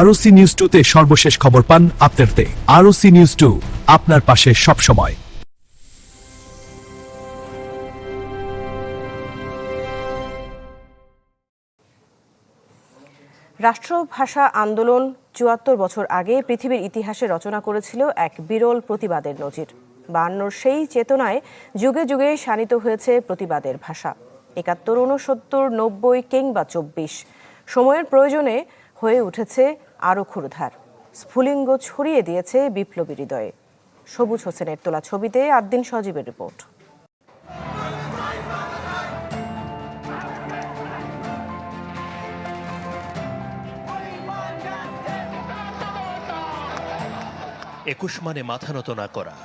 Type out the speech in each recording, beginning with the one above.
ROC news 2 তে সর্বশেষ খবর পান আপনারতে। ROC নিউজ 2 আপনার পাশে সব সময়। রাষ্ট্রভাষা আন্দোলন ৭৪ বছর আগে পৃথিবীর ইতিহাসে রচনা করেছিল এক বিরল প্রতিবাদের নজির। ৫২ সেই চেতনায় যুগে যুগে শানিত হয়েছে প্রতিবাদের ভাষা। ৭১, ৬৯, ৯০ কিংবা ২৪ সময়ের প্রয়োজনে হয়ে উঠেছে আরও ক্ষুরধার, স্ফুলিঙ্গ ছড়িয়ে দিয়েছে বিপ্লবী হৃদয়ে। সবুজ হোসেনের তোলা ছবিতে আদ্দিন সজীবের রিপোর্ট। একুশ মানে মাথা নত না করা,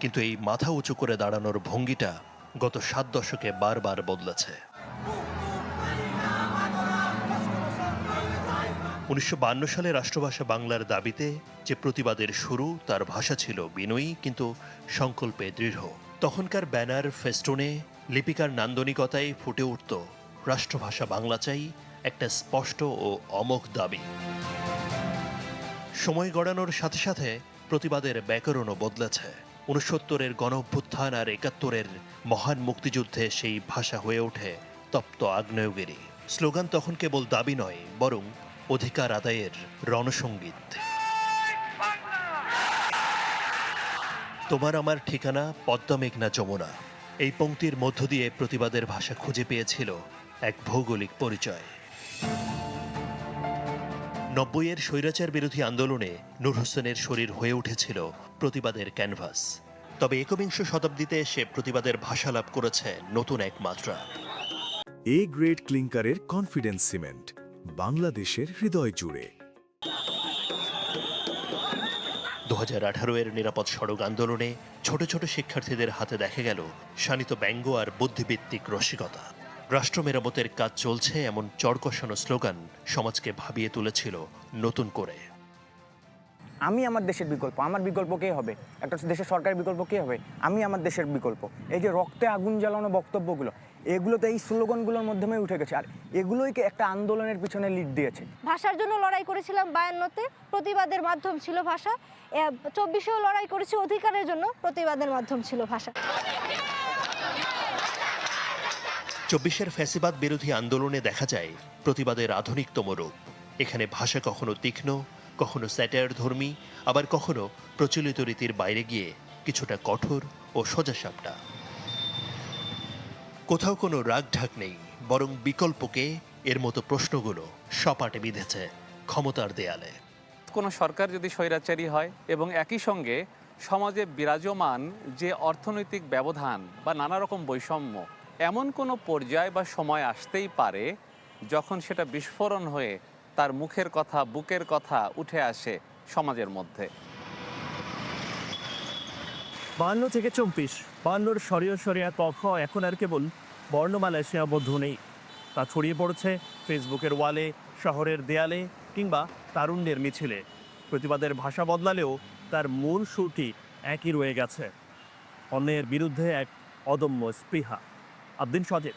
কিন্তু এই মাথা উঁচু করে দাঁড়ানোর ভঙ্গিটা গত ৭ দশকে বারবার বদলেছে। ১৯৫২ সালে রাষ্ট্রভাষা বাংলার দাবিতে যে প্রতিবাদের শুরু, তার ভাষা ছিল বিনয়ী কিন্তু সংকল্পে দৃঢ়। তখনকার ব্যানার, ফেস্টুনে, লিপিকার নান্দনিকতায় ফুটে উঠত রাষ্ট্রভাষা বাংলা চাই, একটা স্পষ্ট ও অমোঘ দাবি। সময় গড়ানোর সাথে সাথে প্রতিবাদের ব্যাকরণও বদলেছে। ৬৯-এর গণঅভ্যুত্থান আর ৭১-এর মহান মুক্তিযুদ্ধে সেই ভাষা হয়ে ওঠে তপ্ত আগ্নেয়গিরি। স্লোগান তখন কেবল দাবি নয়, বরং অধিকার আদায়ের রণসঙ্গীত। তোমার আমার ঠিকানা পদ্মা মেঘনা যমুনা, এই পংক্তির মধ্য দিয়ে প্রতিবাদের ভাষা খুঁজে পেয়েছিল এক ভৌগোলিক পরিচয়। ৯০-এর স্বৈরাচার বিরোধী আন্দোলনে নূর হোসেনের শরীর হয়ে উঠেছিল প্রতিবাদের ক্যানভাস। তবে একবিংশ শতাব্দীতে সে প্রতিবাদের ভাষা লাভ করেছে নতুন এক মাত্রা। এ গ্রেড ক্লিংকারের কনফিডেন্স সিমেন্ট, বাংলাদেশের হৃদয় জুড়ে। ২০১৮-এর নিরাপদ সড়ক আন্দোলনে ছোট ছোট শিক্ষার্থীদের হাতে দেখা গেল শানিত ব্যঙ্গ আর বুদ্ধিভিত্তিক রসিকতা। রাষ্ট্র মেরামতের কাজ চলছে এমন চড়কষানো স্লোগান সমাজকে ভাবিয়ে তুলেছিল নতুন করে। আমি আমার দেশের বিকল্প, আমার বিকল্প কে হবে? একটা দেশের সরকারের বিকল্প কে হবে? আমি আমার দেশের বিকল্প। এই যে রক্তে আগুন জ্বালানো বক্তব্যগুলো, এগুলো তো এই স্লোগানগুলোর মাধ্যমে উঠে গেছে, আর এগুলোই একটা আন্দোলনের পিছনে লিড দিয়েছে। ভাষার জন্য লড়াই করেছিলাম ৫২-তে, প্রতিবাদের মাধ্যম ছিল ভাষা। ২৪-এও লড়াই করেছি অধিকারের জন্য, প্রতিবাদের মাধ্যম ছিল ভাষা। ২৪-এর ফ্যাসিবাদ বিরোধী আন্দোলনে দেখা যায় প্রতিবাদের আধুনিকতম রূপ। এখানে ভাষা কখনো তীক্ষ্ণ, কখনো স্যাটায়ার ধর্মী, আবার কখনো প্রচলিত রীতির বাইরে গিয়ে কিছুটা কঠোর ও সোজাসাপটা। কোথাও কোনো রাগ ঢাক নেই, বরং বিকল্পকে, এর মতো প্রশ্নগুলো সপাটে বিঁধেছে ক্ষমতার দেয়ালে। কোনো সরকার যদি স্বৈরাচারী হয় এবং একই সঙ্গে সমাজে বিরাজমান যে অর্থনৈতিক ব্যবধান বা নানা রকম বৈষম্য, এমন কোনো পর্যায় বা সময় আসতেই পারে যখন সেটা বিস্ফোরণ হয়ে তার মুখের কথা, বুকের কথা উঠে আসে সমাজের মধ্যে। ৫২ থেকে ২৪, ৫২-র শরিয়া কক্ষ এখন আর কেবল বর্ণমালায় সীমাবদ্ধ নেই, তা ছড়িয়ে পড়েছে ফেসবুকের ওয়ালে, শহরের দেয়ালে কিংবা তারুণ্যের মিছিলে। প্রতিবাদের ভাষা বদলালেও তার মূল সুরটি একই রয়ে গেছে, অন্যের বিরুদ্ধে এক অদম্য স্পৃহা। আদ্দিন সজীব।